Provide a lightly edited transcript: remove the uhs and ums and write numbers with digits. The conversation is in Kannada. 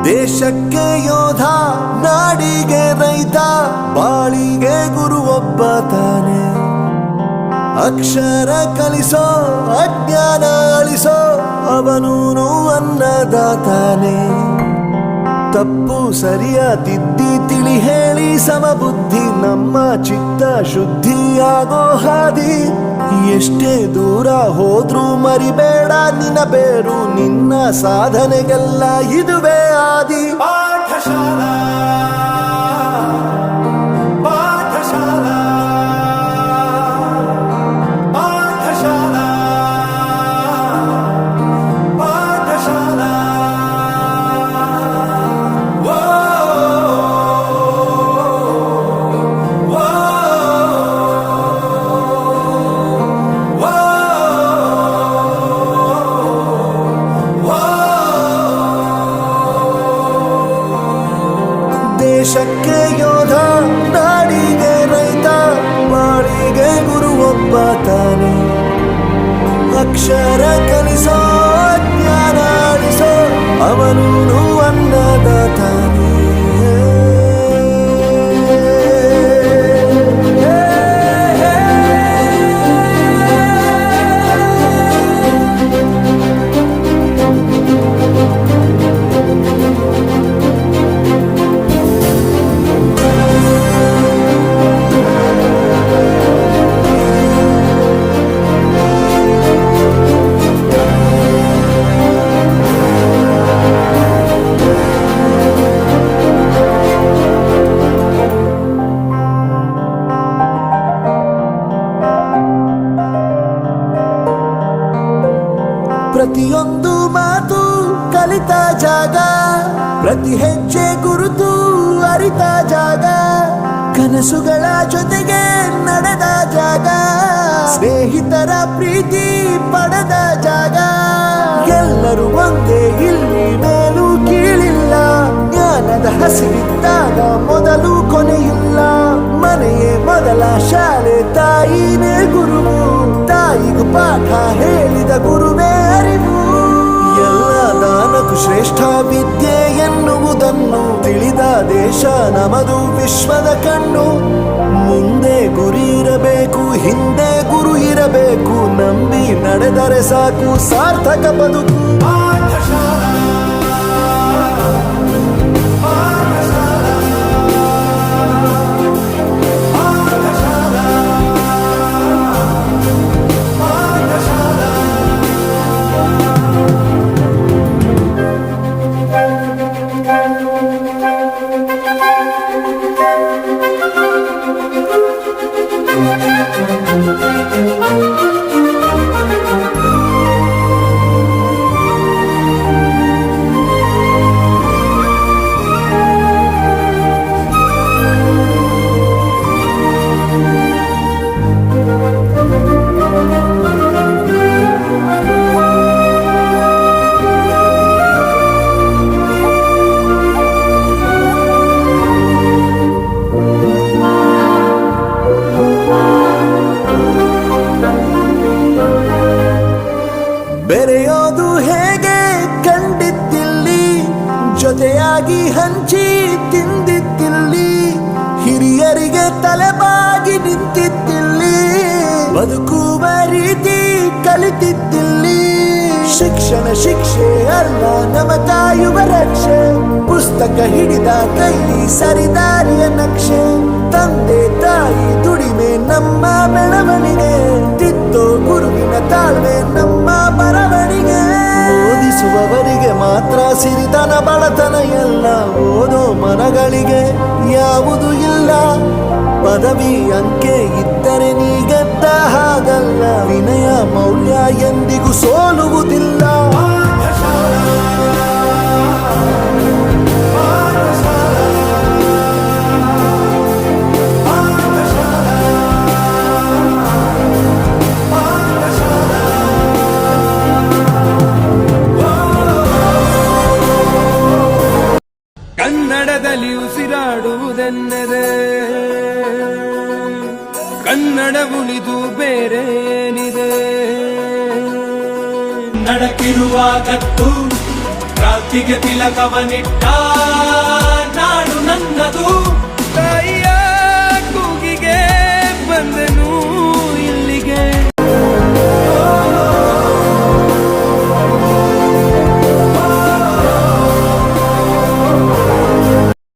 ದೇಶಕ್ಕೆ ಯೋಧ, ನಾಡಿಗೆ ರೈತ, ಬಾಳಿಗೆ ಗುರು ಒಬ್ಬ ತಾನೆ. ಅಕ್ಷರ ಕಲಿಸೋ, ಅಜ್ಞಾನ ಅಳಿಸೋ, ಅವನೂನು ಅನ್ನದಾತಾನೆ. ತಪ್ಪು ಸರಿಯ ತಿದ್ದಿ ತಿಳಿ ಹೇಳಿ ಸಮಬುದ್ಧಿ ನಮ್ಮ ಚಿತ್ತ ಶುದ್ಧಿಯಾಗೋ ಹಾದಿ. ಎಷ್ಟೇ ದೂರ ಹೋದ್ರೂ ಮರಿಬೇಡ ನಿನ್ನ ಬೇರು, ನಿನ್ನ ಸಾಧನೆಗೆಲ್ಲ ಇದುವೇ ಆದಿ. ಪಾಠಶಾಲಾ ಪಾಠಶಾಲಾ ಪಾಠಶಾಲಾ ಪಾಠಶಾಲಾ. ದೇಶಕ್ಕೆ ಯೋಧ, ನಾಡಿಗೆ ರೈತ, ಬಾಳಿಗೆ ಗುರು ಒಬ್ಬ ತಾನೆ. ಅಕ್ಷರ ಕಲಿಸೋ, ಜ್ಞಾನ ಅಳಿಸೋ, ಅವನೂನು ಅನ್ನದಾತಾನೆ. ಪ್ರತಿಯೊಂದು ಮಾತು ಕಲಿತ ಜಾಗ, ಪ್ರತಿ ಹೆಜ್ಜೆ ಗುರುತು ಅರಿತ ಜಾಗ, ಕನಸುಗಳ ಜೊತೆಗೆ ನಡೆದ ಜಾಗ, ಸ್ನೇಹಿತರ ಪ್ರೀತಿ ಪಡೆದ ಜಾಗ. ಎಲ್ಲರೂ ಒಂದೇ, ಇಲ್ಲಿ ಮೇಲೂ ಕೀಳಿಲ್ಲ, ಜ್ಞಾನದ ಹಸಿವಿದ್ದಾಗ ಮೊದಲು ಕೊನೆಯಿಲ್ಲ. ಮನೆಯೇ ಮೊದಲ ಶಾಲೆ, ತಾಯಿನೇ ಗುರುವು, ತಾಯಿಗೂ ಪಾಠ ಹೇಳಿದ ಗುರುವೇ ಅರಿವು. ಎಲ್ಲ ದಾನಕ್ಕೂ ಶ್ರೇಷ್ಠ ವಿದ್ಯೆ ಎನ್ನುವುದನ್ನು ತಿಳಿದ ದೇಶ ನಮದು, ವಿಶ್ವದ ಕಣ್ಣು. ಮುಂದೆ ಗುರಿ ಇರಬೇಕು, ಹಿಂದೆ ಗುರು ಇರಬೇಕು, ನಂಬಿ ನಡೆದರೆ ಸಾಕು ಸಾರ್ಥಕ ಬದುಕು. ಪಾಠಶಾಲಾ ಬೆರೆಯೋದು ಹೇಗೆ ಕಂಡಿದ್ದಿಲ್ಲಿ, ಜೊತೆಯಾಗಿ ಹಂಚಿ ತಿಂದಿದ್ದಿಲ್ಲಿ, ಹಿರಿಯರಿಗೆ ತಲೆಬಾಗಿ ನಿಂತಿದ್ದಿಲ್ಲಿ, ಬದುಕುವ ರೀತಿ ಕಲಿತಿದ್ದಿಲ್ಲಿ. ಶಿಕ್ಷಣ ಶಿಕ್ಷೆ ಅಲ್ಲ, ನಮ ಕಾಯುವ ರಕ್ಷೆ, ಪುಸ್ತಕ ಹಿಡಿದ ಕೈ ಸರಿದಾರಿಯ ನಕ್ಷೆ. ತಂದೆ ತಾಯಿ ದುಡಿಮೆ ನಮ್ಮ ಬೆಳವಣಿಗೆ, ತಿದ್ದೋ ಗುರುವಿನ ತಾಳ್ಮೆ ನಮ್ಮ ಬರವಣಿಗೆ. ಓದಿಸುವವರಿಗೆ ಮಾತ್ರ ಸಿರಿತನ ಬಡತನ ಎಲ್ಲ, ಓದೋ ಮನಗಳಿಗೆ ಯಾವುದು ಇಲ್ಲ. ಪದವಿ ಅಂಕೆ ಇದ್ದರೆ ನೀ ಗೆದ್ದ ಹಾಗಲ್ಲ, ವಿನಯ ಮೌಲ್ಯ ಎಂದಿಗೂ ಸೋಲುವುದಿಲ್ಲ. ಕನ್ನಡದಲ್ಲಿ ಉಸಿರಾಡುವುದೆನ್ನದೆ, ಕನ್ನಡ ಉಳಿದು ಬೇರೇನಿದೆ. ನಡಕಿರುವ ಗತ್ತು ಕ್ರಾಂತಿಗೆ ತಿಲಕವನಿಟ್ಟ ನಾಡು ನನ್ನದು